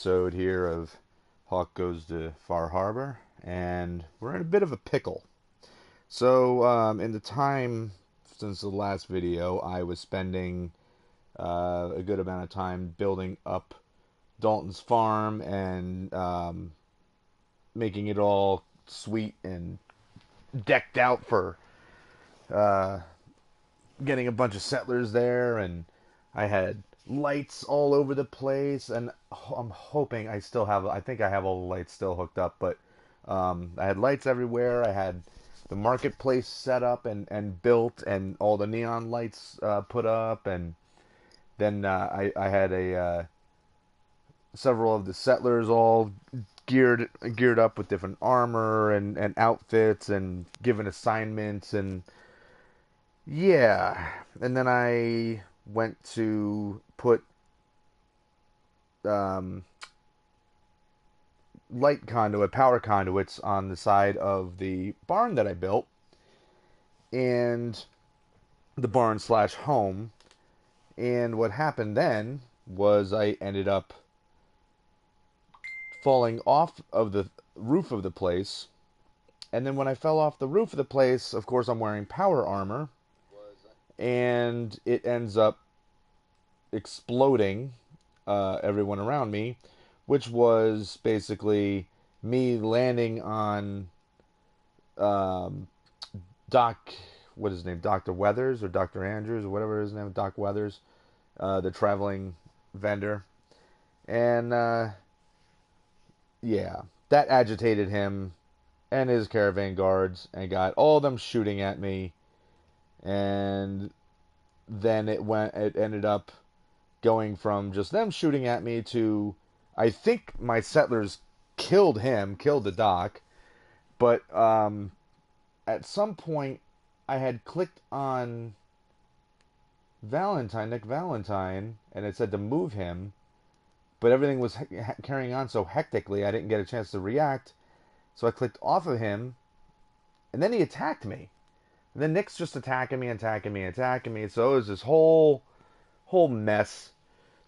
Episode here of Hawk Goes to Far Harbor, and we're in a bit of a pickle. So, in the time since the last video, I was spending a good amount of time building up Dalton's farm and making it all sweet and decked out for uh, getting a bunch of settlers there, and I had lights all over the place, and I'm hoping I think I have all the lights still hooked up, but I had lights everywhere. I had the marketplace set up and built, and all the neon lights put up, and then I had several of the settlers all geared up with different armor and outfits and given assignments, and yeah. And then I went to put um, power conduits on the side of the barn that I built, and the barn slash home. And what happened then was I ended up falling off of the roof of the place. And then when I fell off the roof of the place, of course, I'm wearing power armor, and it ends up exploding everyone around me, which was basically me landing on um, Doc, what is his name, Dr. Weathers or Dr. Andrews or whatever his name, Doc Weathers, the traveling vendor. And yeah, that agitated him and his caravan guards and got all of them shooting at me. And then it ended up going from just them shooting at me to, I think my settlers killed the doc, but at some point I had clicked on Nick Valentine, and it said to move him, but everything was carrying on so hectically I didn't get a chance to react, so I clicked off of him, and then he attacked me. And then Nick's just attacking me, so it was this whole mess.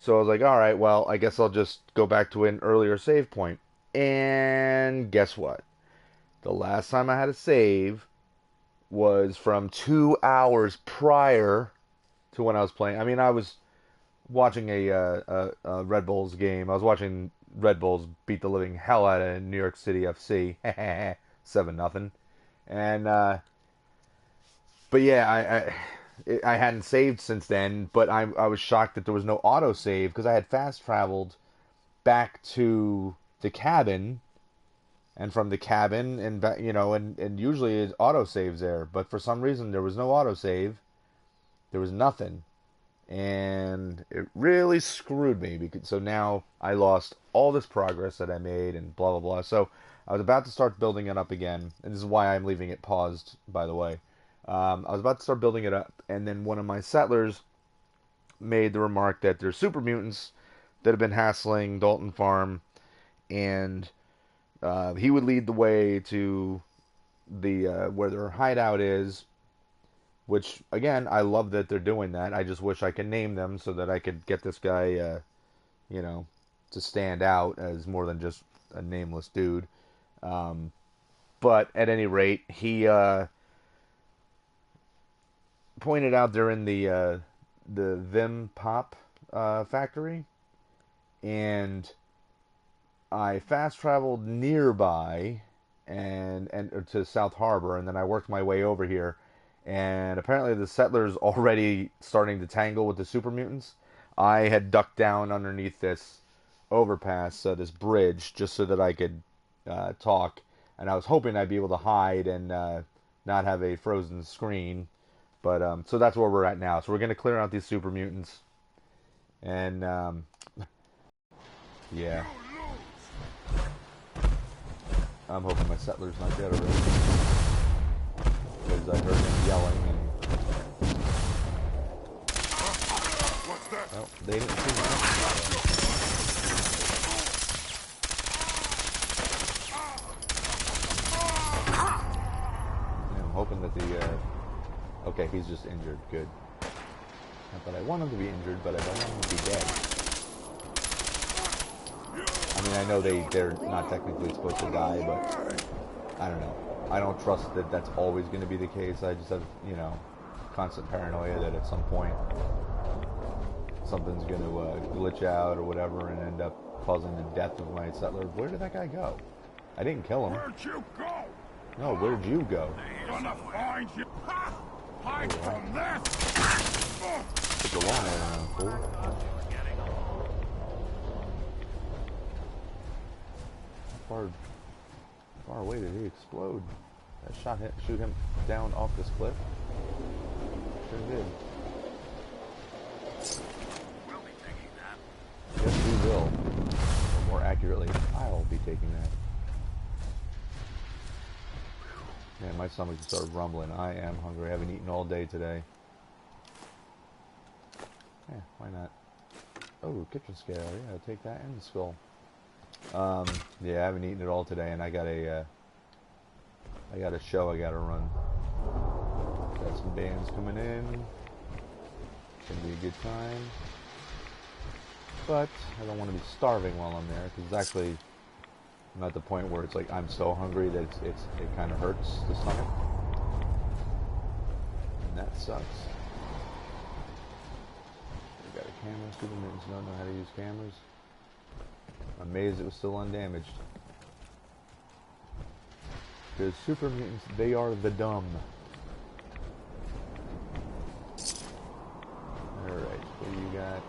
So I was like, all right, well, I guess I'll just go back to an earlier save point. And guess what? The last time I had a save was from 2 hours prior to when I was playing. I mean, I was watching a Red Bulls game. I was watching Red Bulls beat the living hell out of New York City FC, 7-0. And but yeah, I hadn't saved since then, but I was shocked that there was no auto save because I had fast traveled back to the cabin, and from the cabin and back, and usually it auto saves there, but for some reason there was no auto save. There was nothing, and it really screwed me so now I lost all this progress that I made and blah blah blah. So I was about to start building it up again, and this is why I'm leaving it paused, by the way. I was about to start building it up, and then one of my settlers made the remark that there's super mutants that have been hassling Dalton Farm, and he would lead the way to the where their hideout is. Which, again, I love that they're doing that. I just wish I could name them so that I could get this guy, to stand out as more than just a nameless dude. But at any rate, he pointed out they're in the Vim Pop factory, and I fast traveled nearby and to South Harbor, and then I worked my way over here. And apparently the settlers already starting to tangle with the super mutants. I had ducked down underneath this overpass, this bridge, just so that I could talk, and I was hoping I'd be able to hide and not have a frozen screen. But so that's where we're at now. So we're gonna clear out these super mutants, and yeah, I'm hoping my settler's not dead already, because I heard him yelling, and well, they didn't see me. I'm hoping that okay, he's just injured. Good. Not that I want him to be injured, but I don't want him to be dead. I mean, I know they're not technically supposed to die, but I don't know. I don't trust that that's always going to be the case. I just have, you know, constant paranoia that at some point something's going to glitch out or whatever and end up causing the death of my settler. Where did that guy go? I didn't kill him. Where'd you go? No, where'd you go? Gonna find you. Ha! Hide from this. Took a long way around, fool. How far away did he explode? That shoot him down off this cliff? Sure did. We'll be taking that. Yes, we will. Or more accurately, I'll be taking that. Man, my stomach just started rumbling. I am hungry. I haven't eaten all day today. Yeah, why not? Oh, kitchen scale. Yeah, I'll take that and the skull. Yeah, I haven't eaten it all today, and I got a show I gotta run. Got some bands coming in. It's gonna be a good time. But I don't want to be starving while I'm there, because actually I'm at the point where it's like I'm so hungry that it kind of hurts the stomach, and that sucks. We got a camera. Super mutants don't know how to use cameras. I'm amazed it was still undamaged. Because super mutants, they are the dumb. Alright, what do you got?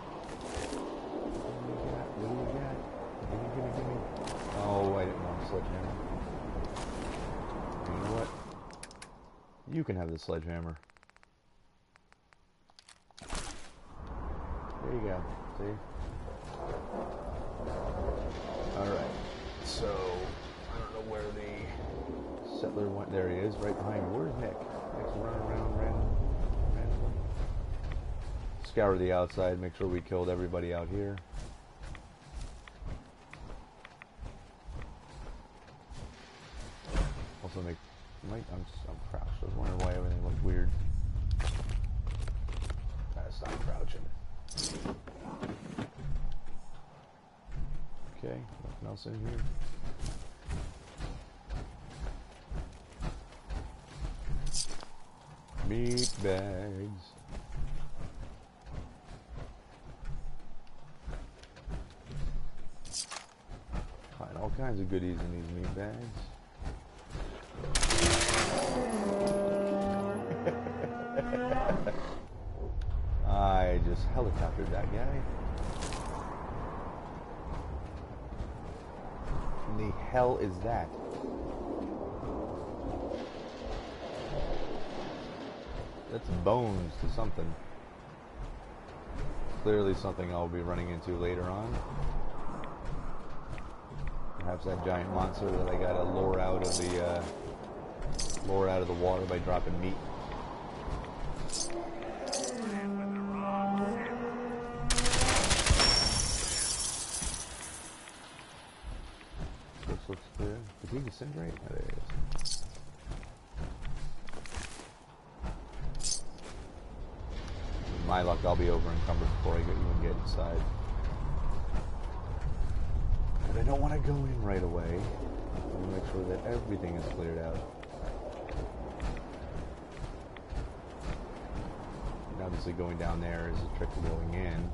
What do you got? Gimme. Oh, I didn't want a sledgehammer. You know what? You can have the sledgehammer. There you go. See? Alright. So, I don't know where the settler went. There he is, right behind me. Where's Nick? Nick's running around randomly. Scour the outside, make sure we killed everybody out here. Also I'm crouched. I was wondering why everything looked weird. Gotta stop crouching. Okay, nothing else in here. Meat bags. Find all kinds of goodies in these meat bags. I just helicoptered that guy. What the hell is that? That's bones to something. Clearly something I'll be running into later on. Perhaps that giant monster that I gotta lure out of the water by dropping meat. This looks clear. Did he disintegrate? Oh, there he is. With my luck, I'll be over encumbered before I even get inside. But I don't want to go in right away. I want to make sure that everything is cleared out. And obviously going down there is a trick to going in.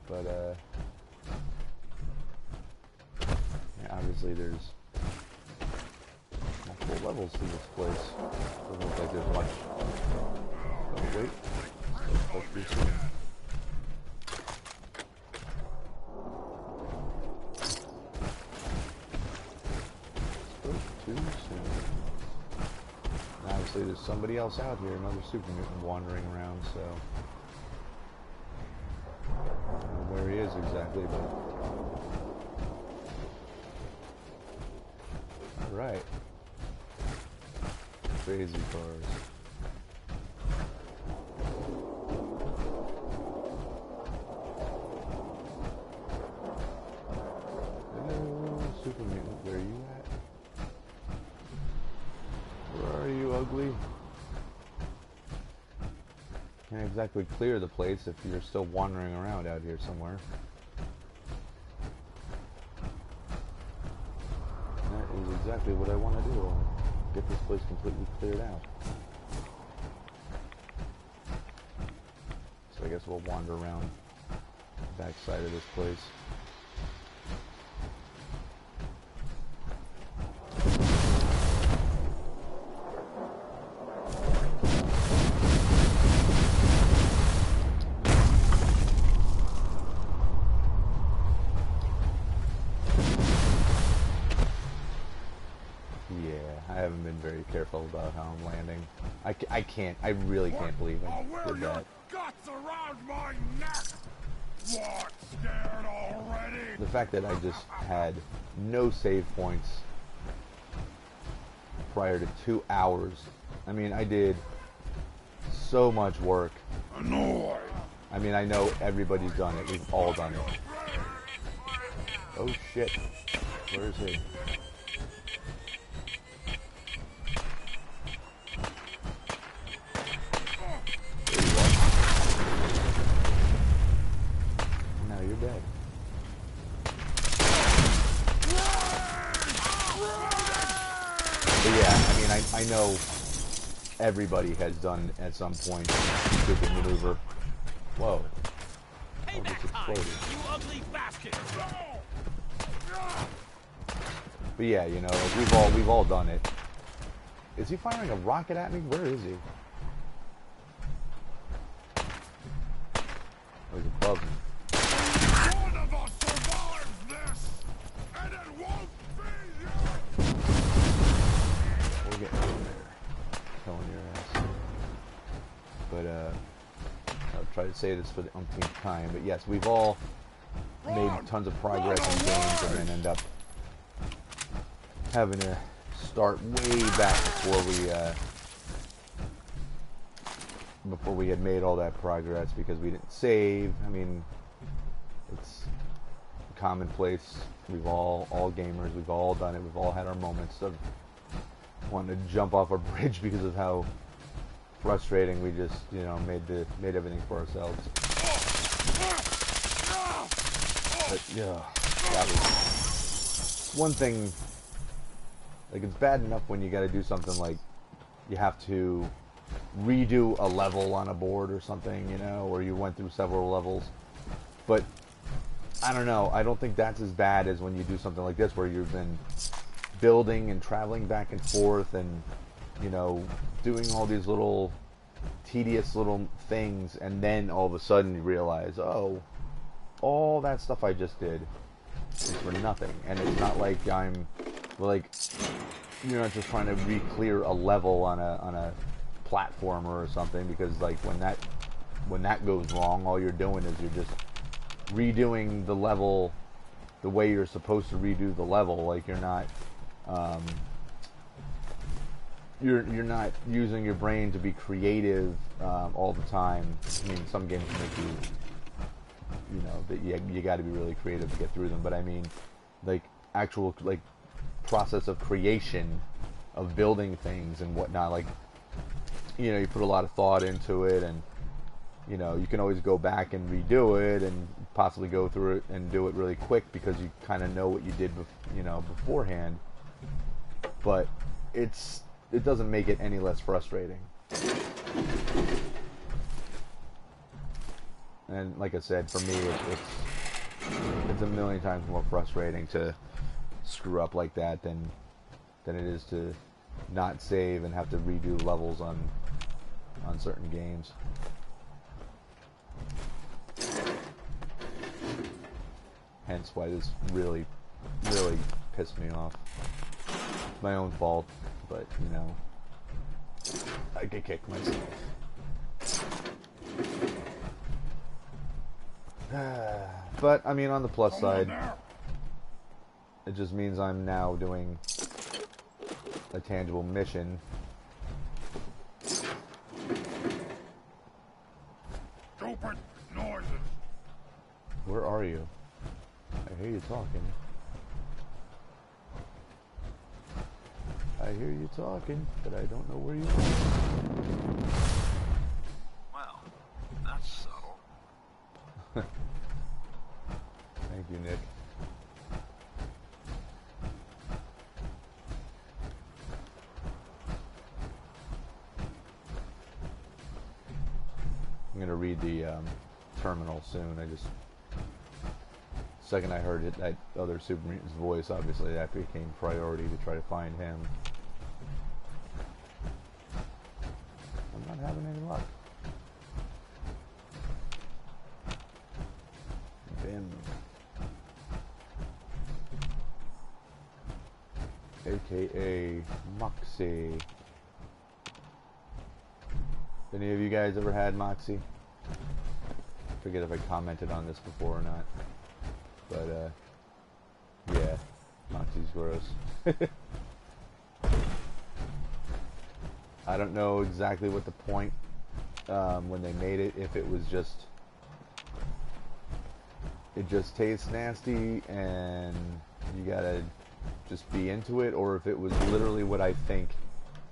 But, yeah, obviously there's multiple levels to this place. Doesn't look like there's much. Oh, wait. It's supposed to be soon. Obviously there's somebody else out here, another super mutant wandering around, so I don't know where he is exactly, but alright. Crazy cars. Hello, super mutant, where are you at? Where are you, ugly? Can't exactly clear the place if you're still wandering around out here somewhere. exactly what I want to do. I'll get this place completely cleared out. So I guess we'll wander around the back side of this place. I haven't been very careful about how I'm landing. I really can't believe I did that. Guts around my neck. What, scared already? The fact that I just had no save points prior to 2 hours. I mean, I did so much work. Annoyed. I mean, I know everybody's done it. We've all done it. Oh shit. Where is he? You're dead. But yeah, I mean, I know everybody has done at some point stupid maneuver. Whoa. Oh, just exploded. You ugly bastard. But yeah, you know, like we've all done it. Is he firing a rocket at me? Where is he? Oh, he's above me. One of us survives this, and it won't be you. We're getting in there. Killing your ass. But, I'll try to say this for the umpteenth time, but yes, we've all made tons of progress in games and then end up having to start way back before we had made all that progress because we didn't save. I mean, it's commonplace. We've all gamers, we've all done it. We've all had our moments of wanting to jump off a bridge because of how frustrating we just, you know, made everything for ourselves. But yeah, that was one thing. Like, it's bad enough when you got to do something like you have to redo a level on a board or something, you know, or you went through several levels. But I don't know. I don't think that's as bad as when you do something like this where you've been building and traveling back and forth and, you know, doing all these little tedious little things, and then all of a sudden you realize, oh, all that stuff I just did is for nothing. And it's not like you're not just trying to re-clear a level on a platformer or something, because like when that goes wrong, all you're doing is you're just redoing the level the way you're supposed to redo the level. Like you're not you're not using your brain to be creative all the time. I mean, some games make you know, that you got to be really creative to get through them. But I mean, like actual like process of creation, of building things and whatnot. Like, you know, you put a lot of thought into it, and you know, you can always go back and redo it and possibly go through it and do it really quick because you kind of know what you did, you know, beforehand. But it doesn't make it any less frustrating. And like I said, for me, it's a million times more frustrating to screw up like that than it is to not save and have to redo levels on certain games. Hence why this really, really pissed me off. My own fault, but you know, I could kick myself. But I mean, on the plus side, it just means I'm now doing a tangible mission. Stupid noises. Where are you? I hear you talking. I hear you talking, but I don't know where you are. Well, that's subtle. Thank you, Nick. I'm gonna read the terminal soon. Second I heard that other super mutant's voice, obviously that became priority to try to find him. I'm not having any luck. Bim. AKA Moxie. Any of you guys ever had Moxie? I forget if I commented on this before or not. But, yeah. Moxie's gross. I don't know exactly what the point when they made it, if it was just... It just tastes nasty and you gotta just be into it, or if it was literally what I think,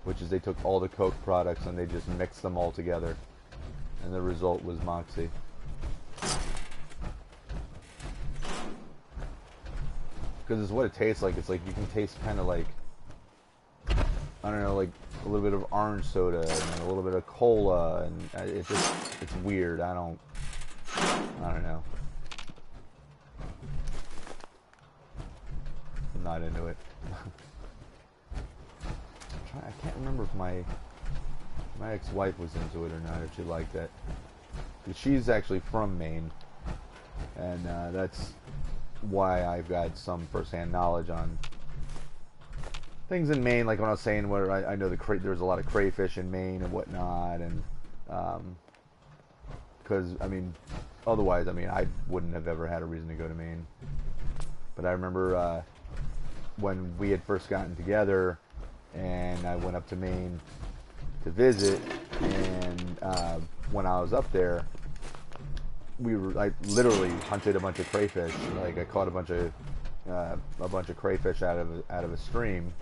which is they took all the Coke products and they just mixed them all together, and the result was Moxie. Because it's what it tastes like. It's like you can taste kind of like, I don't know, like a little bit of orange soda and a little bit of cola, and it's weird. I don't know. I'm not into it. I can't remember if my ex-wife was into it or not, if she liked that. Because she's actually from Maine, and that's why I've got some first-hand knowledge on things in Maine. Like when I was saying, where I know there's a lot of crayfish in Maine and whatnot, and because I mean, otherwise, I mean, I wouldn't have ever had a reason to go to Maine. But I remember when we had first gotten together, and I went up to Maine to visit, and when I was up there, I literally hunted a bunch of crayfish. Like I caught a bunch of crayfish out of a stream,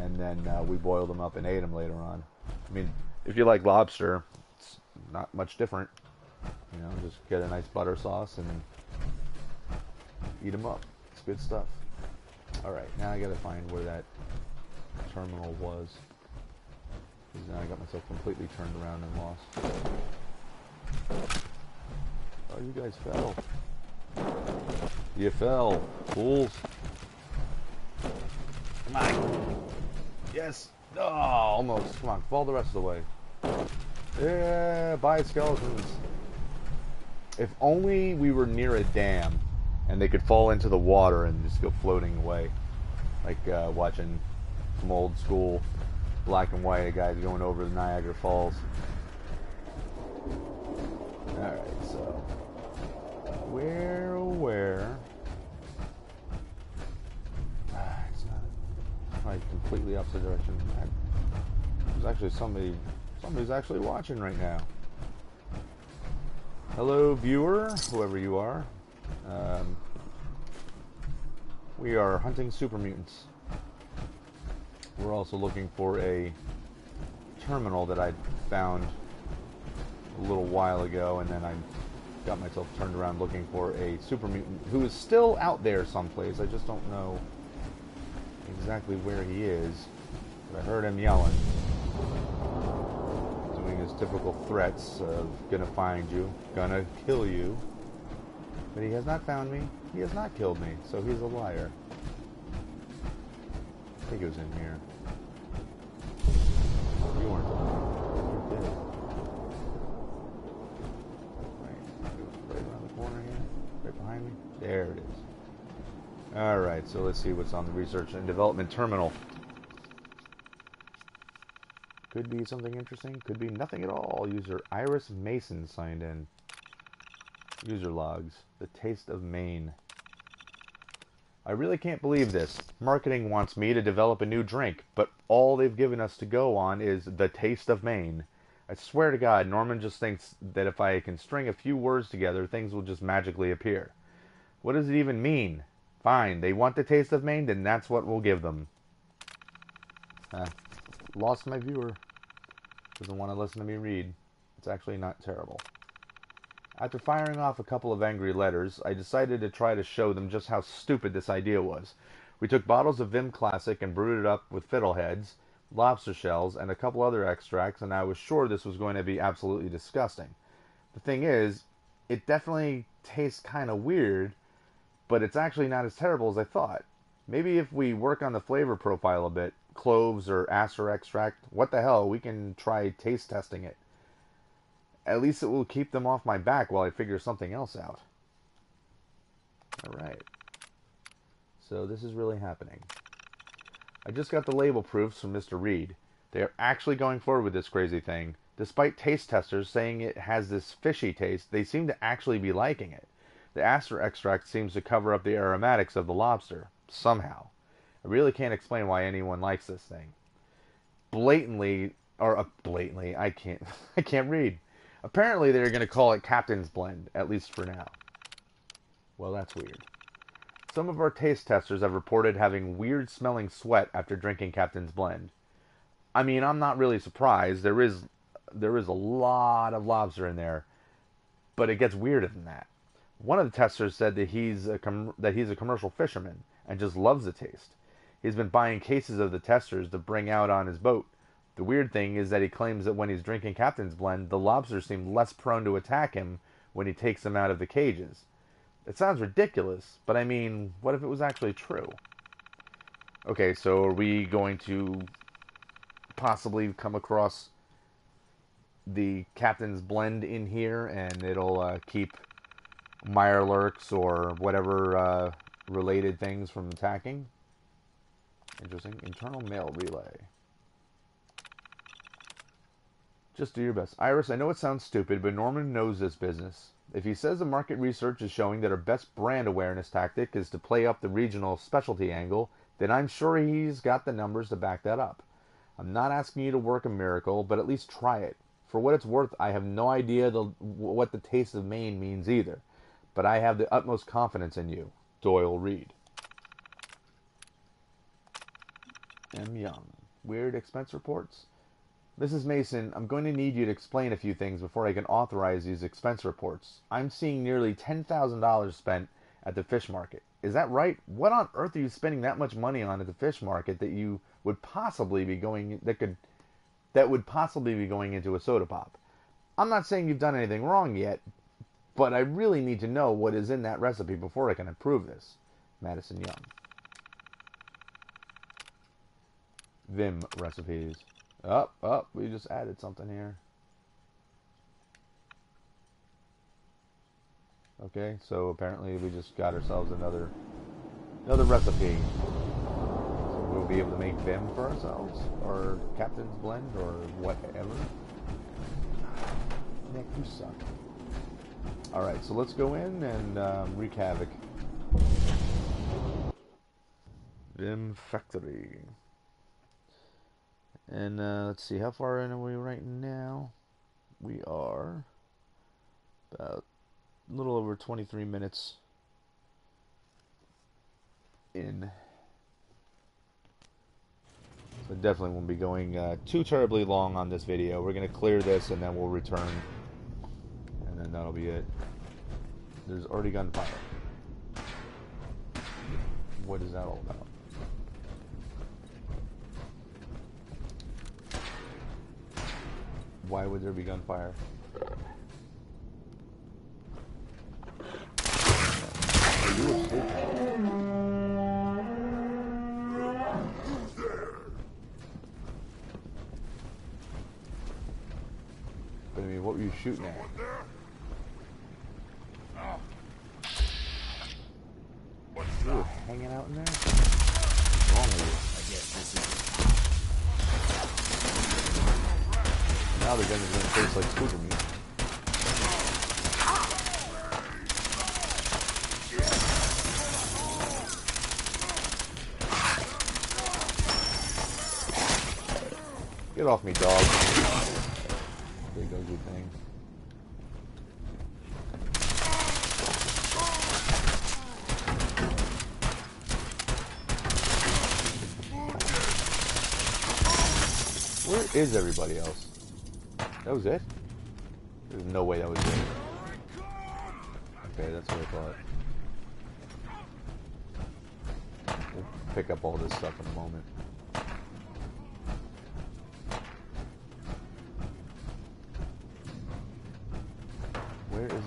and then we boiled them up and ate them later on. I mean, if you like lobster, it's not much different. You know, just get a nice butter sauce and eat them up. It's good stuff. All right, now I gotta find where that terminal was, because now I got myself completely turned around and lost. Oh, you guys fell. You fell, fools. Come on. Yes. Oh, almost. Come on, fall the rest of the way. Yeah, bye, skeletons. If only we were near a dam and they could fall into the water and just go floating away. Like watching some old school black and white guys going over the Niagara Falls. Alright, so where it's not probably completely opposite direction. There's actually somebody's actually watching right now. Hello, viewer, whoever you are. We are hunting super mutants. We're also looking for a terminal that I found a little while ago, and then I got myself turned around looking for a super mutant who is still out there someplace. I just don't know exactly where he is, but I heard him yelling, doing his typical threats of gonna find you, gonna kill you. But he has not found me. He has not killed me, so he's a liar. I think it was in here. You weren't lying. You did. Right around the corner here. Right behind me. There it is. Alright, so let's see what's on the research and development terminal. Could be something interesting. Could be nothing at all. User Iris Mason signed in. User logs. The taste of Maine. I really can't believe this. Marketing wants me to develop a new drink, but all they've given us to go on is the taste of Maine. I swear to God, Norman just thinks that if I can string a few words together, things will just magically appear. What does it even mean? Fine, they want the taste of Maine, then that's what we'll give them. Lost my viewer. Doesn't want to listen to me read. It's actually not terrible. After firing off a couple of angry letters, I decided to try to show them just how stupid this idea was. We took bottles of Vim Classic and brewed it up with fiddleheads, lobster shells, and a couple other extracts, and I was sure this was going to be absolutely disgusting. The thing is, it definitely tastes kind of weird, but it's actually not as terrible as I thought. Maybe if we work on the flavor profile a bit, cloves or aster extract, what the hell, we can try taste testing it. At least it will keep them off my back while I figure something else out. Alright. So this is really happening. I just got the label proofs from Mr. Reed. They are actually going forward with this crazy thing. Despite taste testers saying it has this fishy taste, they seem to actually be liking it. The aster extract seems to cover up the aromatics of the lobster. Somehow. I really can't explain why anyone likes this thing. Blatantly, I can't read. Apparently they're going to call it Captain's Blend, at least for now. Well, that's weird. Some of our taste testers have reported having weird smelling sweat after drinking Captain's Blend. I mean, I'm not really surprised. There is a lot of lobster in there, but it gets weirder than that. One of the testers said that he's a commercial fisherman and just loves the taste. He's been buying cases of the testers to bring out on his boat. The weird thing is that he claims that when he's drinking Captain's Blend, the lobsters seem less prone to attack him when he takes them out of the cages. It sounds ridiculous, but I mean, what if it was actually true? Okay, so are we going to possibly come across the Captain's Blend in here, and it'll keep Mirelurks or whatever related things from attacking? Interesting. Internal mail relay. Just do your best. Iris, I know it sounds stupid, but Norman knows this business. If he says the market research is showing that our best brand awareness tactic is to play up the regional specialty angle, then I'm sure he's got the numbers to back that up. I'm not asking you to work a miracle, but at least try it. For what it's worth, I have no idea what the taste of Maine means either, but I have the utmost confidence in you. Doyle Reed. M. Young. Weird expense reports? Mrs. Mason, I'm going to need you to explain a few things before I can authorize these expense reports. I'm seeing nearly $10,000 spent at the fish market. Is that right? What on earth are you spending that much money on at the fish market that you would possibly be going that would possibly be going into a soda pop? I'm not saying you've done anything wrong yet, but I really need to know what is in that recipe before I can approve this. Madison Young. Vim recipes. We just added something here. Okay, so apparently we just got ourselves another recipe. So we'll be able to make Vim for ourselves, or Captain's Blend, or whatever. Nick, you suck. Alright, so let's go in and wreak havoc. Vim Factory. And let's see, how far in are we right now? We are about a little over 23 minutes in. So definitely won't be going too terribly long on this video. We're going to clear this and then we'll return. And then that'll be it. There's already gunfire. What is that all about? Why would there be gunfire? You were sleeping. But I mean, what were you shooting at? You were hanging out in there? What's wrong with you? I guess this is... Now the gun is going to taste like scooter meat. Get off me, dog. There goes your thing. Where is everybody else? That was it? There's no way that was it. Okay, that's what I thought. We'll pick up all this stuff in a moment.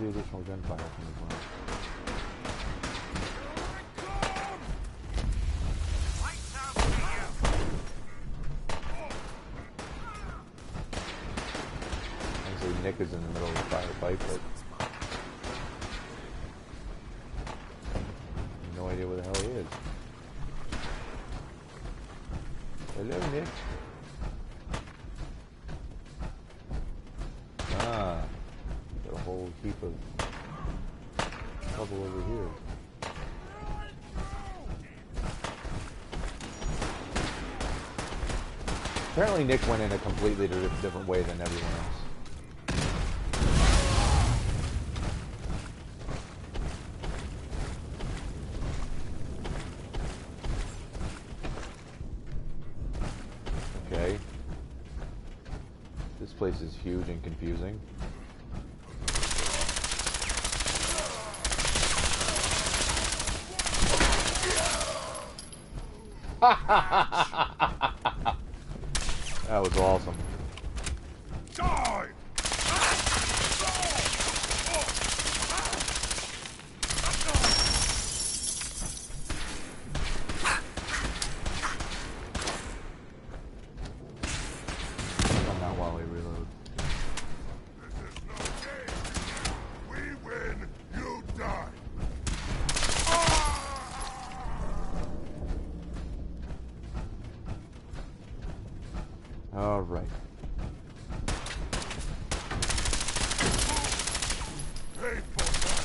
the additional gunfire coming from? Honestly, Nick is in the middle of the firefight, but no idea where the hell he is. Hello, Nick. Ah, got a whole heap of trouble over here. Apparently Nick went in a completely different way than everyone else. Okay. This place is huge and confusing. That was awesome. Die! Come out while we reload. This is no game. We win, you die. All right. Pay for that.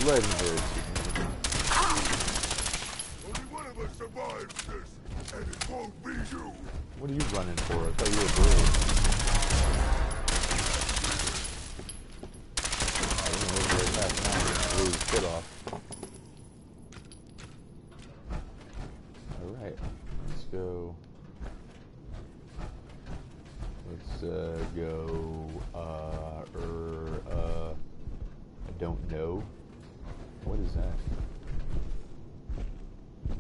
Legendary. Only one of us survives this, and it won't be you. What are you running for? I thought you were blue. I didn't move very fast now. I blew his shit off. Alright. Let's go. Let's go. I don't know. What is that?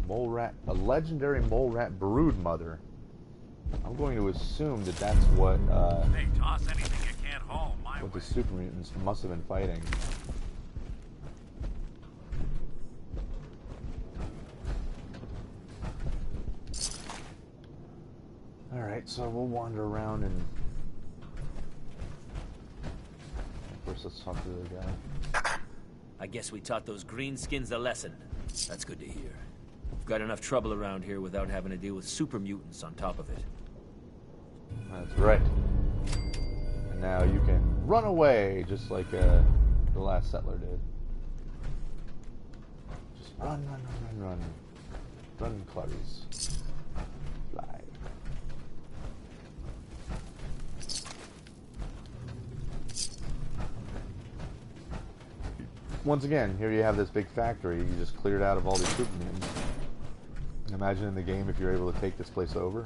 Mole rat. A legendary mole rat brood mother. I'm going to assume that that's what, Hey, toss anything you can't haul my what way. the super mutants must have been fighting. Alright, so we'll wander around and first let's talk to the guy. I guess we taught those greenskins a lesson. That's good to hear. We've got enough trouble around here without having to deal with super mutants on top of it. That's right. And now you can run away just like the last settler did. Just run, run, run, run, run. Run, Clarice. Fly. Once again, here you have this big factory you just cleared out of all these super mutants. Imagine in the game if you're able to take this place over.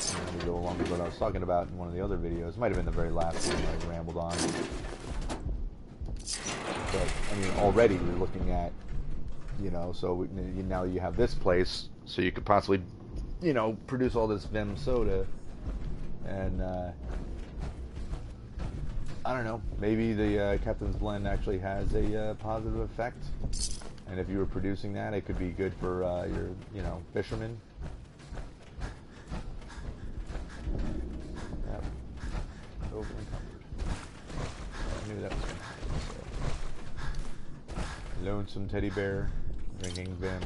And we go along with what I was talking about in one of the other videos. It might have been the very last one I rambled on. But, I mean, already we're looking at, you know, so now you have this place, so you could possibly, you know, produce all this Vim soda, and, I don't know, maybe the Captain's Blend actually has a positive effect, and if you were producing that, it could be good for your, you know, fishermen. Yep. Over encumbered. I knew that was going to happen, so. Lonesome teddy bear, drinking Vim.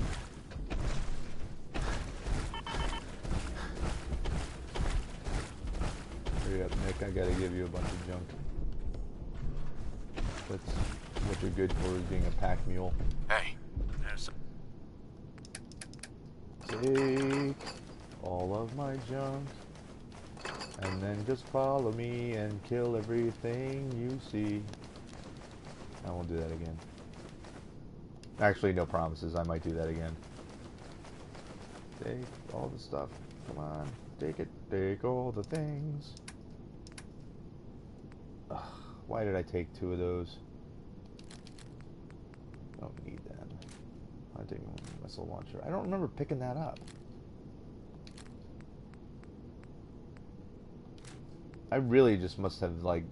Hurry up, Nick, I gotta give you a bunch of junk. That's what you're good for, is being a pack mule. Hey, there's Take all of my junk, and then just follow me and kill everything you see. I won't do that again. Actually, no promises, I might do that again. Take all the stuff. Come on, take it. Take all the things. Ugh, why did I take 2 of those? Don't need them. Hunting missile launcher. I don't remember picking that up. I really just must have, like,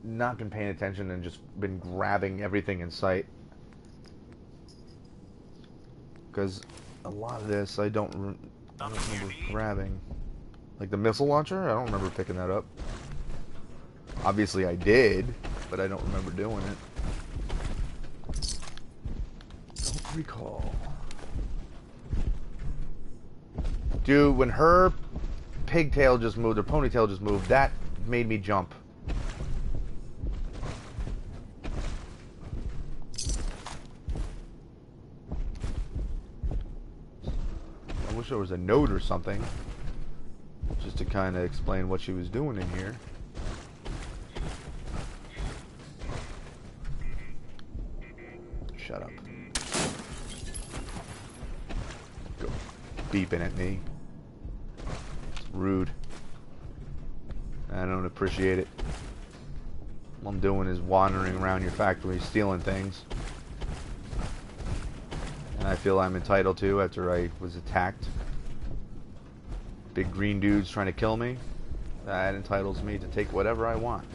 not been paying attention and just been grabbing everything in sight. Because a lot of this I don't remember grabbing. Like the missile launcher, I don't remember picking that up. Obviously I did, but I don't remember doing it. Don't recall. Dude, when her pigtail just moved, her ponytail just moved, that made me jump. I wish there was a note or something, just to kind of explain what she was doing in here. Shut up. Go beeping at me. It's rude. I don't appreciate it. All I'm doing is wandering around your factory stealing things. And I feel I'm entitled to after I was attacked. Big green dudes trying to kill me. That entitles me to take whatever I want.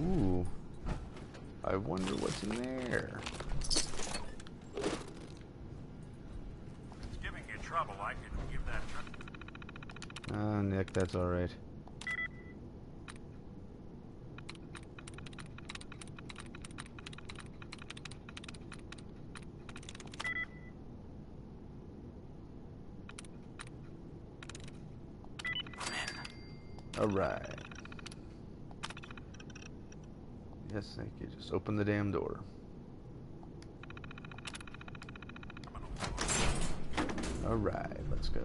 Ooh. I wonder what's in there. It's giving you trouble. I can give that trouble. Nick, that's alright. Alright. Yes, thank you. Just open the damn door. Alright, let's go.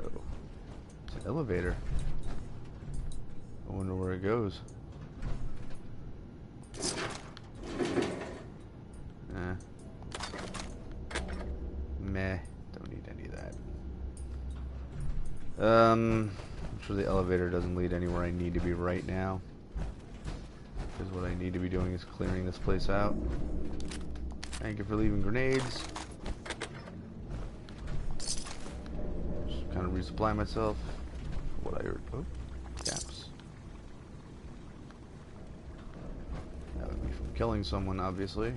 It's an elevator. I wonder where it goes. Meh. Don't need any of that. I'm sure the elevator doesn't lead anywhere I need to be right now. Because what I need to be doing is clearing this place out. Thank you for leaving grenades. Just kind of resupply myself. What I heard. Oh, caps. That would be from killing someone, obviously.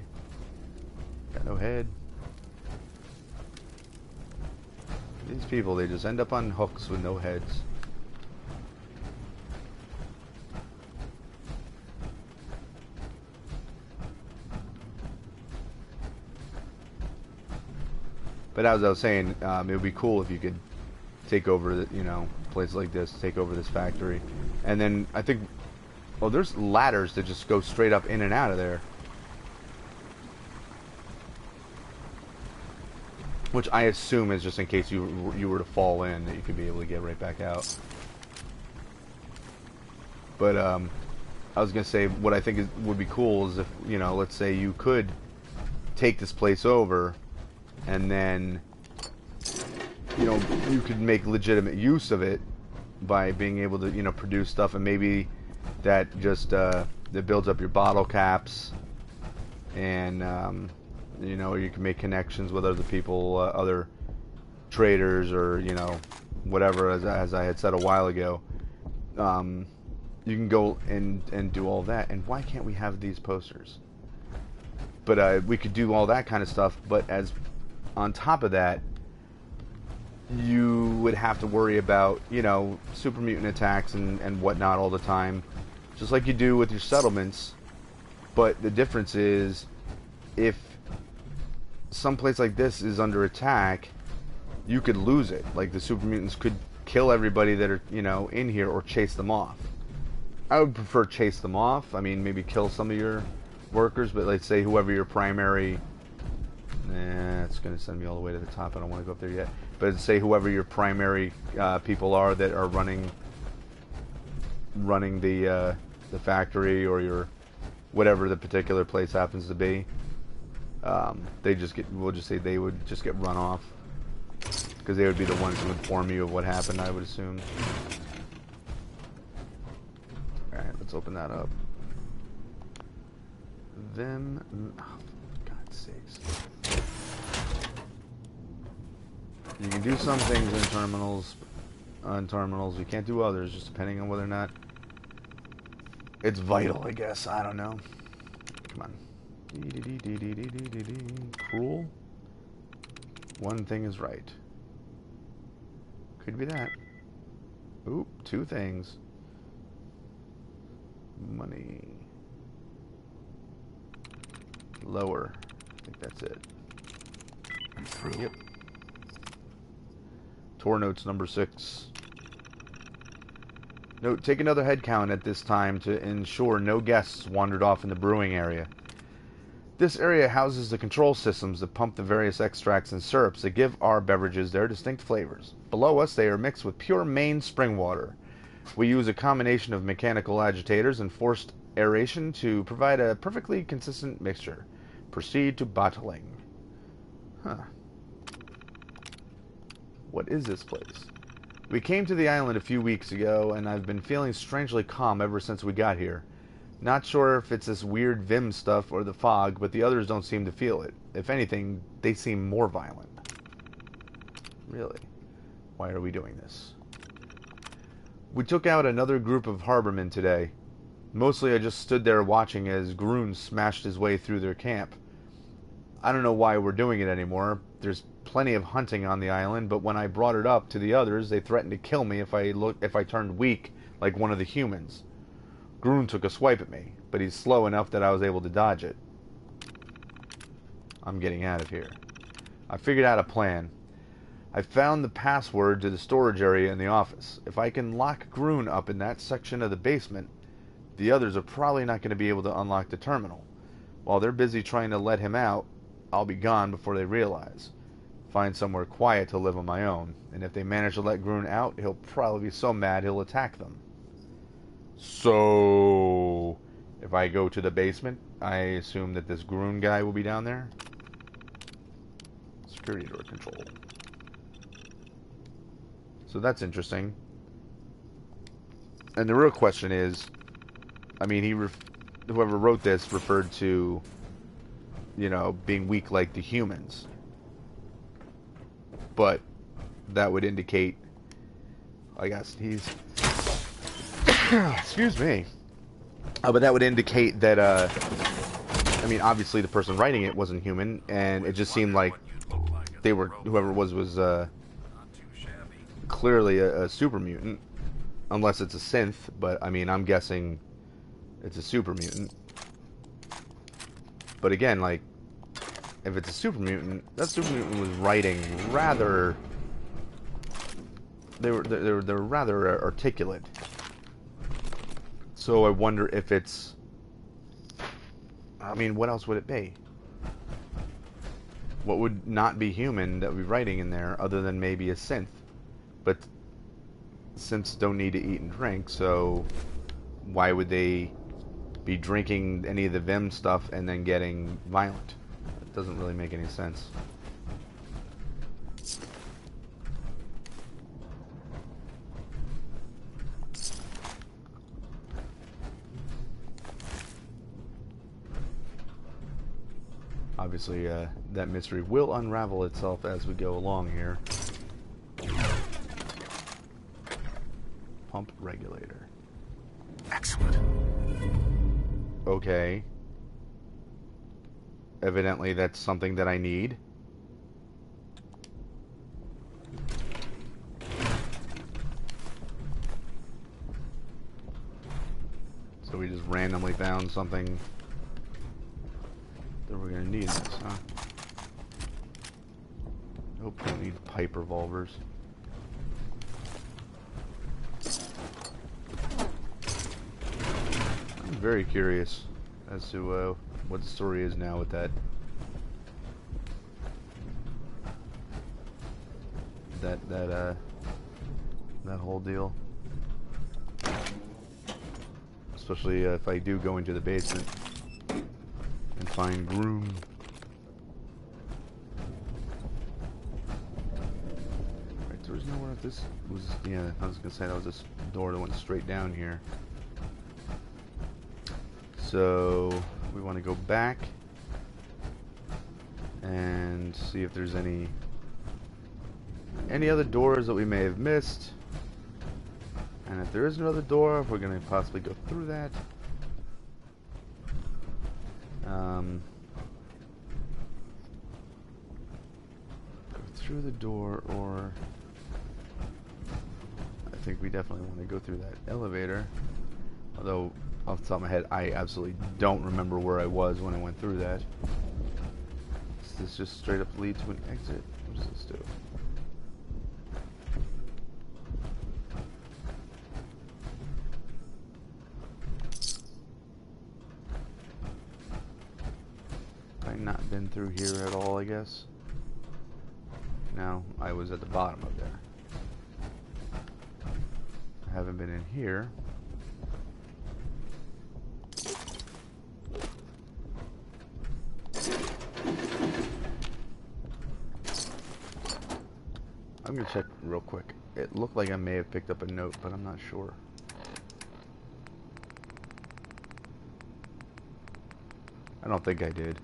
Got no head. These people, they just end up on hooks with no heads. But as I was saying, it would be cool if you could take over, the, you know, a place like this, take over this factory. And then I think, oh, there's ladders that just go straight up in and out of there. Which I assume is just in case you were to fall in, that you could be able to get right back out. But I was going to say, what I think would be cool is if, you know, let's say you could take this place over, and then, you know, you could make legitimate use of it by being able to, you know, produce stuff, and maybe that just that builds up your bottle caps, and you know, you can make connections with other people, other traders, or, you know, whatever. As I had said a while ago, you can go and do all that. And why can't we have these posters? But we could do all that kind of stuff, but as on top of that, you would have to worry about, you know, super mutant attacks and whatnot all the time, just like you do with your settlements. But the difference is, if some place like this is under attack, you could lose it. Like, the super mutants could kill everybody that are, you know, in here, or chase them off. I would prefer chase them off. I mean, maybe kill some of your workers, but let's say whoever your primary... Nah, it's going to send me all the way to the top. I don't want to go up there yet. But say whoever your primary people are that are running the factory, or your whatever the particular place happens to be. They just get, we'll just say they would just get run off. Because they would be the ones to inform you of what happened, I would assume. Alright, let's open that up. Them... Oh, for God's sakes. You can do some things in terminals. You can't do others, just depending on whether or not it's vital, I guess. I don't know. Come on. Cruel. One thing is right. Could be that. Oop, two things. Money. Lower. I think that's it. I'm through. Yep. Tour notes number 6. Note, take another head count at this time to ensure no guests wandered off in the brewing area. This area houses the control systems that pump the various extracts and syrups that give our beverages their distinct flavors. Below us, they are mixed with pure Maine spring water. We use a combination of mechanical agitators and forced aeration to provide a perfectly consistent mixture. Proceed to bottling. Huh. What is this place? We came to the island a few weeks ago, and I've been feeling strangely calm ever since we got here. Not sure if it's this weird Vim stuff or the fog, but the others don't seem to feel it. If anything, they seem more violent. Really? Why are we doing this? We took out another group of harbormen today. Mostly I just stood there watching as Groon smashed his way through their camp. I don't know why we're doing it anymore. There's plenty of hunting on the island, but when I brought it up to the others, they threatened to kill me if I turned weak like one of the humans. Groon took a swipe at me, but he's slow enough that I was able to dodge it. I'm getting out of here. I figured out a plan. I found the password to the storage area in the office. If I can lock Groon up in that section of the basement, the others are probably not going to be able to unlock the terminal. While they're busy trying to let him out, I'll be gone before they realize. Find somewhere quiet to live on my own, and if they manage to let Groon out, he'll probably be so mad he'll attack them. So, if I go to the basement, I assume that this Groon guy will be down there? Security door control. So that's interesting. And the real question is, I mean, whoever wrote this referred to, you know, being weak like the humans. But that would indicate, I guess he's... Excuse me. But that would indicate that, I mean, obviously the person writing it wasn't human, and it just seemed like they were, whoever it was clearly a super mutant. Unless it's a synth, but I mean, I'm guessing it's a super mutant. But again, like, if it's a super mutant, that super mutant was writing rather... They were rather articulate. So I wonder if it's... I mean, what else would it be? What would not be human that would be writing in there other than maybe a synth? But synths don't need to eat and drink, so why would they be drinking any of the Vim stuff and then getting violent? It doesn't really make any sense. Obviously, that mystery will unravel itself as we go along here. Pump regulator. Excellent. Okay. Evidently, that's something that I need. So we just randomly found something that we're gonna need in this, huh? Nope, we don't need pipe revolvers. I'm very curious as to what the story is now with that whole deal. Especially if I do go into the basement and find Groom. there was nowhere if this was... Yeah, I was going to say that was this door that went straight down here. So, we want to go back and see if there's any other doors that we may have missed. And if there is another door, if we're going to possibly go through that. Go through the door, or I think we definitely want to go through that elevator. Although, off the top of my head, I absolutely don't remember where I was when I went through that. Does this just straight up lead to an exit? What does this do? Have I not been through here at all, I guess? No, I was at the bottom of there. I haven't been in here. I'm gonna check real quick. It looked like I may have picked up a note, but I'm not sure. I don't think I did.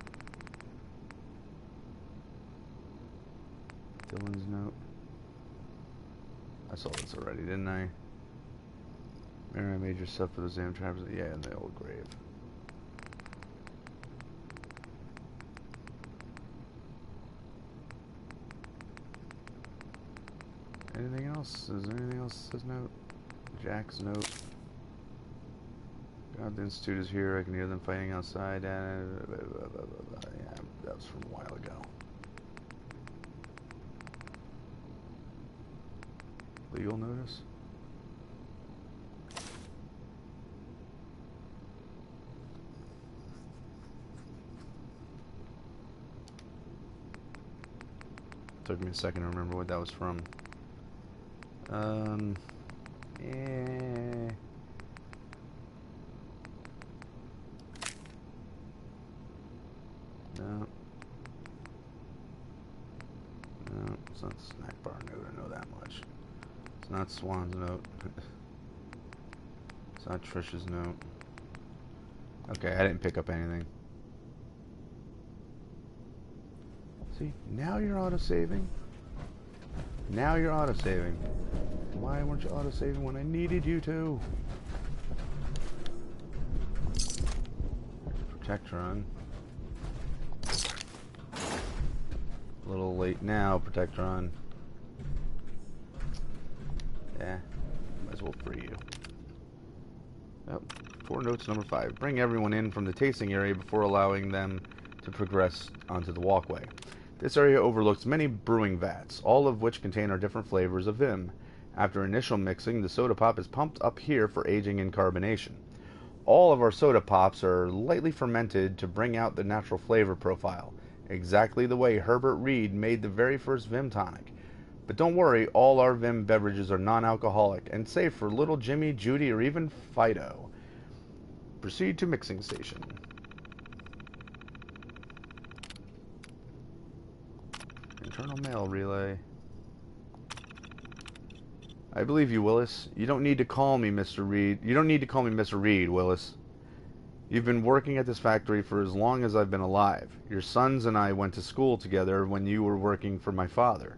Dylan's note. I saw this already, didn't I? Mary, I made your stuff for those damn trappers. Yeah, in the old grave. Anything else? Is there anything else that says note? Jack's note. God, the Institute is here. I can hear them fighting outside. Yeah, that was from a while ago. Legal notice? Took me a second to remember what that was from. Yeah. No. No, it's not Snack Bar note, I know that much. It's not Swan's note. It's not Trish's note. Okay, I didn't pick up anything. See, now you're auto-saving. Now you're auto-saving. Why weren't you auto-saving when I needed you to? Protectron. A little late now, Protectron. Yeah, might as well free you. Yep. Core notes number 5. Bring everyone in from the tasting area before allowing them to progress onto the walkway. This area overlooks many brewing vats, all of which contain our different flavors of Vim. After initial mixing, the soda pop is pumped up here for aging and carbonation. All of our soda pops are lightly fermented to bring out the natural flavor profile, exactly the way Herbert Reed made the very first Vim tonic. But don't worry, all our Vim beverages are non-alcoholic and safe for little Jimmy, Judy, or even Fido. Proceed to mixing station. Internal mail relay. I believe you, Willis. You don't need to call me Mr. Reed. You don't need to call me Mr. Reed, Willis. You've been working at this factory for as long as I've been alive. Your sons and I went to school together when you were working for my father.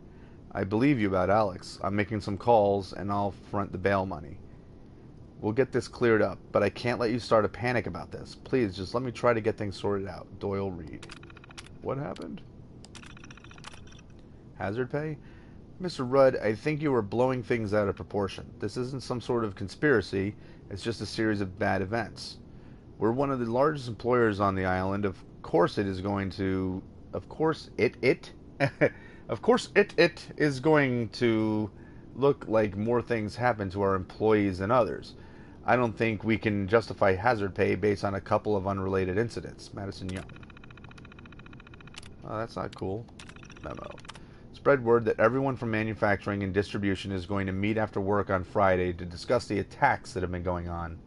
I believe you about Alex. I'm making some calls, and I'll front the bail money. We'll get this cleared up, but I can't let you start a panic about this. Please, just let me try to get things sorted out. Doyle Reed. What happened? Hazard pay? Mr. Rudd, I think you are blowing things out of proportion. This isn't some sort of conspiracy. It's just a series of bad events. We're one of the largest employers on the island. Of course it is going to... Of course it is going to look like more things happen to our employees than others. I don't think we can justify hazard pay based on a couple of unrelated incidents. Madison Young. Oh, that's not cool. Memo. Spread word that everyone from manufacturing and distribution is going to meet after work on Friday to discuss the attacks that have been going on.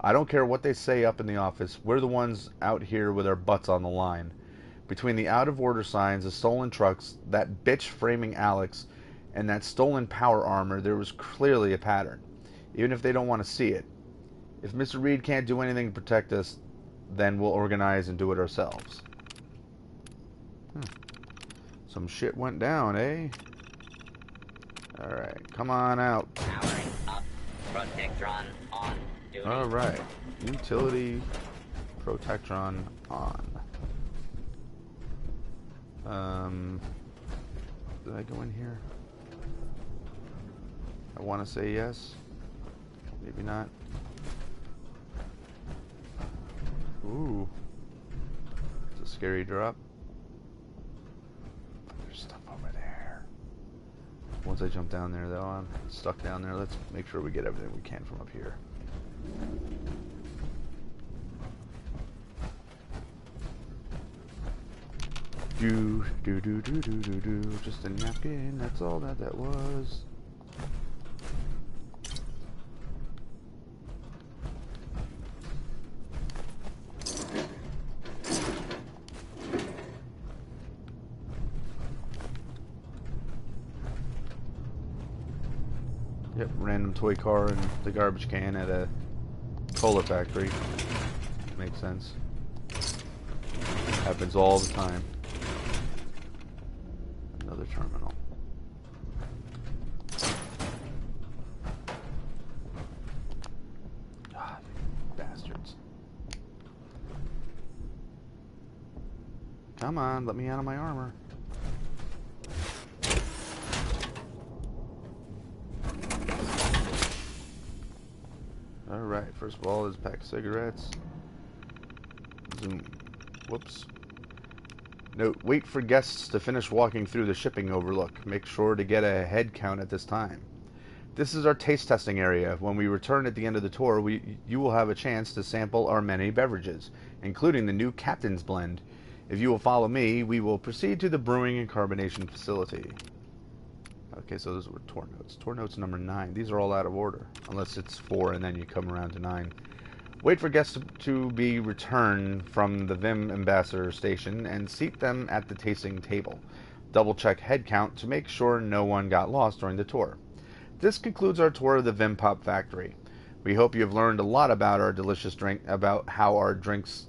I don't care what they say up in the office. We're the ones out here with our butts on the line. Between the out-of-order signs, the stolen trucks, that bitch framing Alex, and that stolen power armor, there was clearly a pattern, even if they don't want to see it. If Mr. Reed can't do anything to protect us, then we'll organize and do it ourselves. Some shit went down, eh? Alright, come on out. Powering up. Protectron on duty. Alright. Utility Protectron on. Did I go in here? I want to say yes. Maybe not. Ooh. It's a scary drop. There's stuff over there. Once I jump down there, though, I'm stuck down there. Let's make sure we get everything we can from up here. Do do do do do do do. Just a napkin. That's all that was. Yep, random toy car and the garbage can at a cola factory. Makes sense. Happens all the time. Another terminal. Ah, bastards. Come on, let me out of my armor. Alright, first of all, there's a pack of cigarettes. Zoom. Whoops. Note, wait for guests to finish walking through the shipping overlook. Make sure to get a head count at this time. This is our taste testing area. When we return at the end of the tour, you will have a chance to sample our many beverages, including the new Captain's Blend. If you will follow me, we will proceed to the brewing and carbonation facility. Okay, so those were tour notes. Tour notes number 9. These are all out of order, unless it's 4 and then you come around to 9. Wait for guests to be returned from the Vim Ambassador Station and seat them at the tasting table. Double check head count to make sure no one got lost during the tour. This concludes our tour of the Vim Pop Factory. We hope you have learned a lot about our delicious drink, about how our drinks...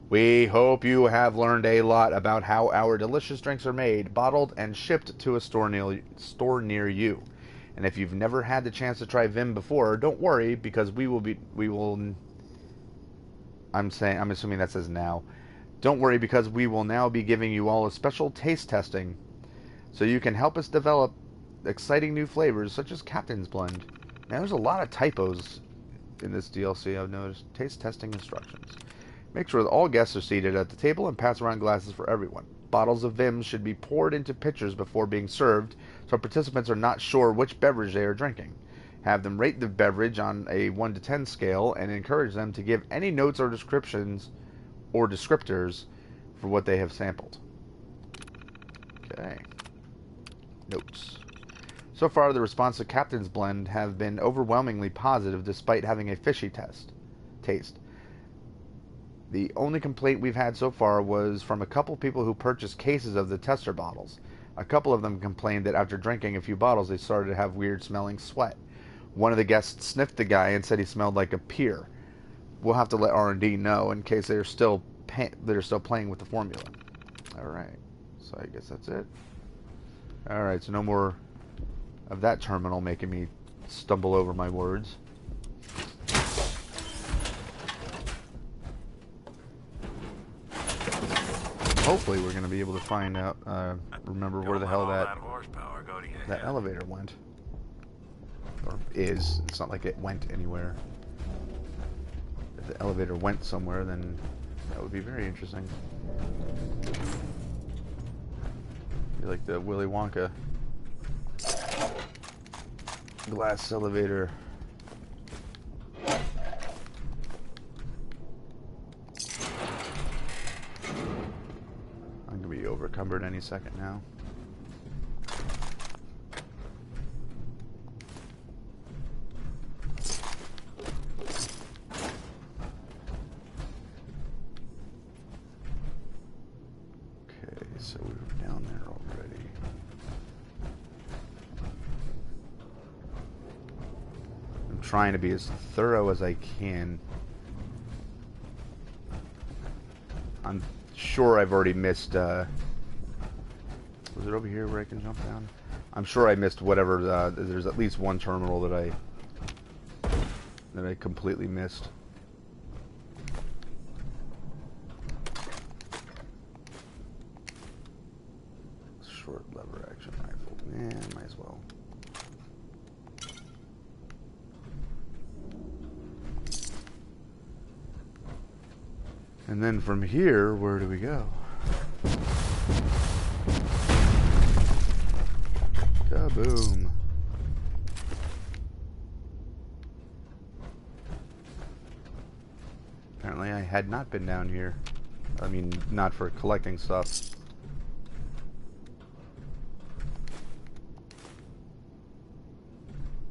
We hope you have learned a lot about how our delicious drinks are made, bottled, and shipped to a store near you. And if you've never had the chance to try Vim before, don't worry, because I'm assuming that says now. Don't worry, because we will now be giving you all a special taste testing, so you can help us develop exciting new flavors, such as Captain's Blend. Now, there's a lot of typos in this DLC, I've noticed. Taste testing instructions. Make sure that all guests are seated at the table and pass around glasses for everyone. Bottles of Vim should be poured into pitchers before being served, so participants are not sure which beverage they are drinking. Have them rate the beverage on a 1 to 10 scale and encourage them to give any notes or descriptions or descriptors for what they have sampled. Okay. Notes. So far, the response to Captain's Blend have been overwhelmingly positive despite having a fishy taste. The only complaint we've had so far was from a couple people who purchased cases of the tester bottles. A couple of them complained that after drinking a few bottles, they started to have weird smelling sweat. One of the guests sniffed the guy and said he smelled like a peer. We'll have to let R&D know in case they're still playing with the formula. Alright, so I guess that's it. Alright, so no more of that terminal making me stumble over my words. Hopefully we're going to be able to find out, remember where the hell that elevator went. Or is. It's not like it went anywhere. If the elevator went somewhere, then that would be very interesting. Be like the Willy Wonka glass elevator. I'm gonna be overcumbered any second now. Okay, so we were down there already. trying to be as thorough as I can. I'm sure I've already missed, was it over here where I can jump down? I'm sure I missed whatever, there's at least one terminal that I completely missed. Short lever action rifle. Yeah, might as well. And then from here, where do we go? Kaboom. Apparently I had not been down here. I mean, not for collecting stuff.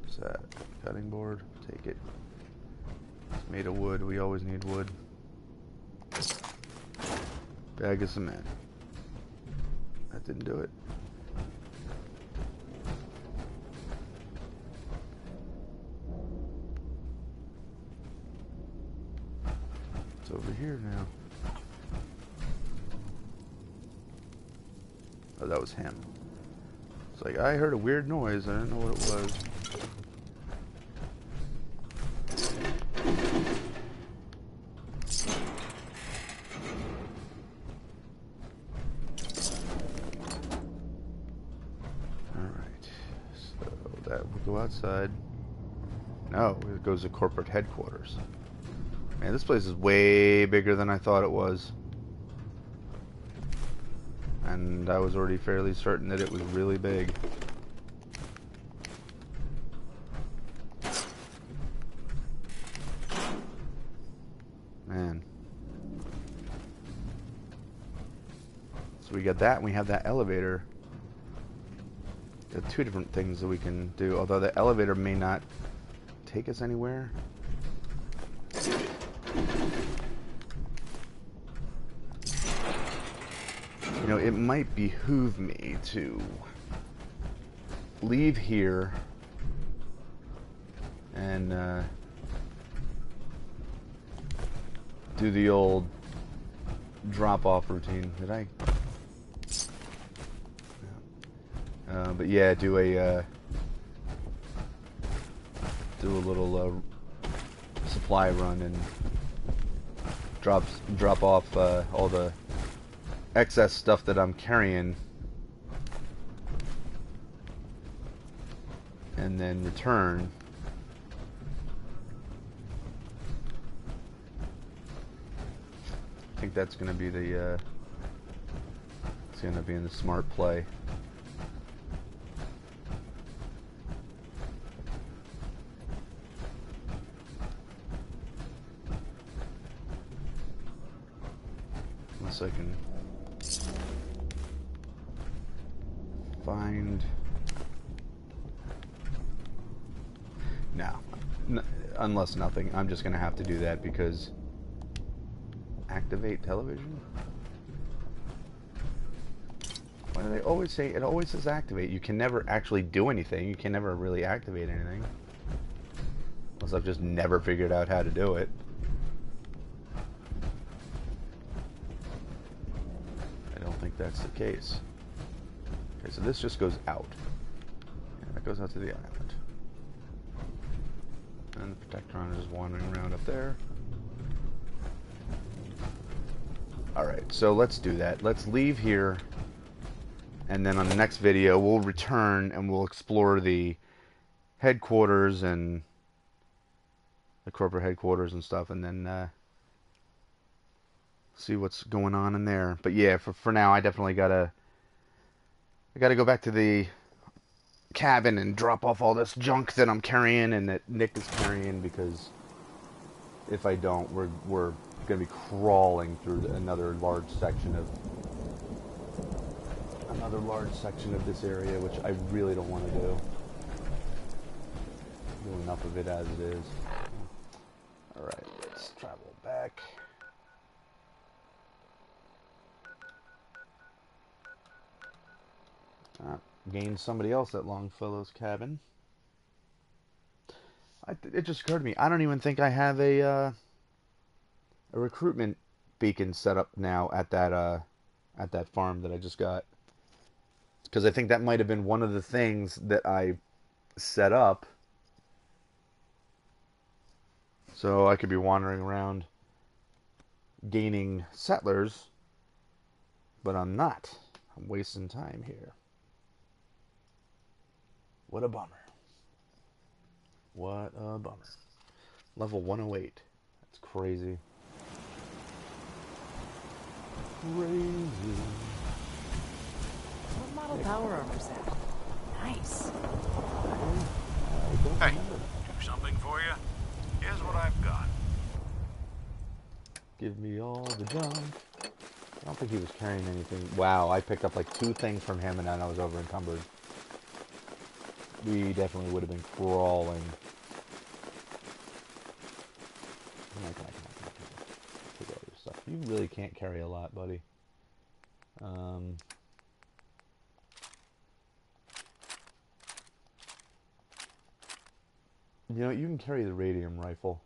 What's that? Cutting board? Take it. It's made of wood. We always need wood. Bag of cement. That didn't do it. It's over here now. Oh, that was him. It's like, I heard a weird noise. I didn't know what it was. Go outside. No, it goes to corporate headquarters. Man, this place is way bigger than I thought it was. And I was already fairly certain that it was really big. Man. So we got that, and we have that elevator. Got two different things that we can do, although the elevator may not take us anywhere. You know, it might behoove me to leave here and do the old drop-off routine. Did I? But yeah, do a little supply run and drop off all the excess stuff that I'm carrying, and then return. I think that's going to be the it's going to be in the smart play. Unless I can find... No. Unless nothing. I'm just going to have to do that because... Activate television? Why do they always say... It always says activate. You can never actually do anything. You can never really activate anything. Unless I've just never figured out how to do it. I don't think that's the case. Okay, so this just goes out. Yeah, that goes out to the island. And the Protectron is wandering around up there. Alright, so let's do that. Let's leave here. And then on the next video, we'll return and we'll explore the headquarters and the corporate headquarters and stuff. And then see what's going on in there. But yeah, for now, I definitely gotta go back to the cabin and drop off all this junk that I'm carrying and that Nick is carrying, because if I don't, we're gonna be crawling through another large section of this area, which I really don't want to do. Do enough of it as it is. All right, let's travel back. Gained somebody else at Longfellow's cabin. It just occurred to me. I don't even think I have a recruitment beacon set up now at that farm that I just got. Because I think that might have been one of the things that I set up. So I could be wandering around gaining settlers, but I'm not. I'm wasting time here. What a bummer. What a bummer. Level 108. That's crazy. Crazy. What model power armor's that? Nice. Hey, do something for you? Here's what I've got. Give me all the junk. I don't think he was carrying anything. Wow, I picked up like 2 things from him and then I was over encumbered. We definitely would have been crawling. Come on. Take all your stuff. You really can't carry a lot, buddy. You know, you can carry the radium rifle.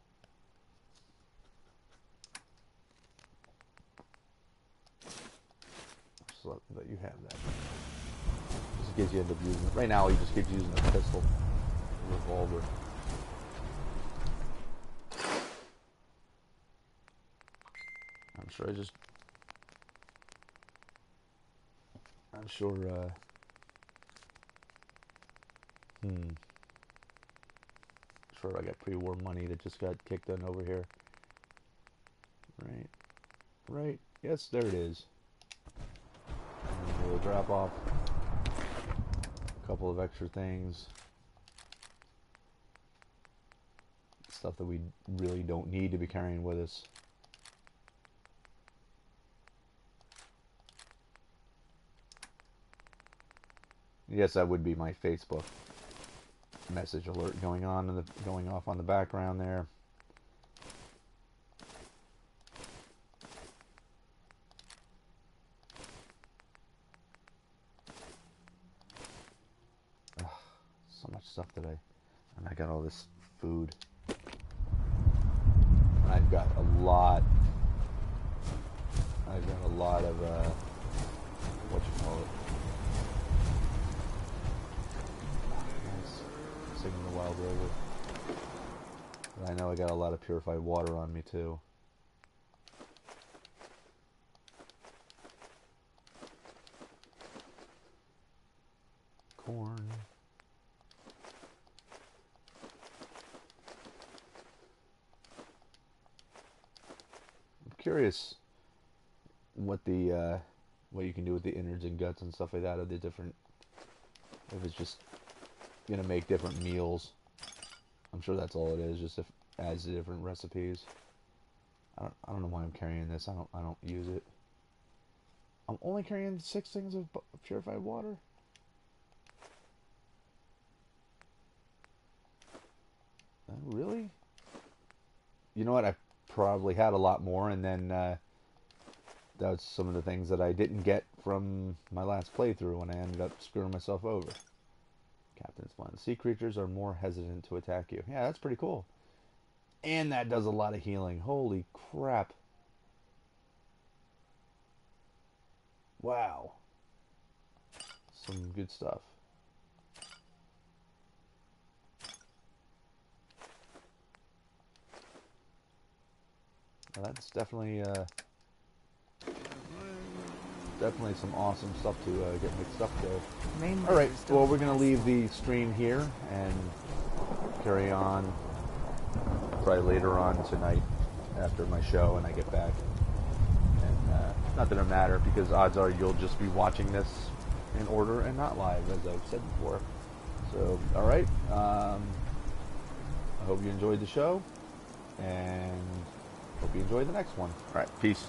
So that you have that. Just in case you end up using it. Right now, he just keeps using a pistol, a revolver. I'm sure. Sure, I got pre-war money that just got kicked in over here. Right. Yes, there it is. And we'll drop off a couple of extra things. Stuff that we really don't need to be carrying with us. Yes, that would be my Facebook message alert going off on the background there. Ugh, so much stuff today, and I got all this food. And I've got a lot of singing the Wild Rover. But I know I got a lot of purified water on me too. Corn. I'm curious what you can do with the innards and guts and stuff like that of the different, if it's just gonna make different meals. I'm sure that's all it is, just if it adds the different recipes. I don't know why I'm carrying this. I don't use it. I'm only carrying 6 things of purified water. Really? You know what? I probably had a lot more, and then that's some of the things that I didn't get from my last playthrough when I ended up screwing myself over. Captain's Blend. Sea creatures are more hesitant to attack you. Yeah, that's pretty cool. And that does a lot of healing. Holy crap. Wow. Some good stuff. Well, that's definitely some awesome stuff to get mixed up there. Alright, well, we're going to leave the stream here and carry on probably later on tonight after my show and I get back. And not that it matter, because odds are you'll just be watching this in order and not live, as I've said before. So, alright, I hope you enjoyed the show, and hope you enjoy the next one. Alright, peace.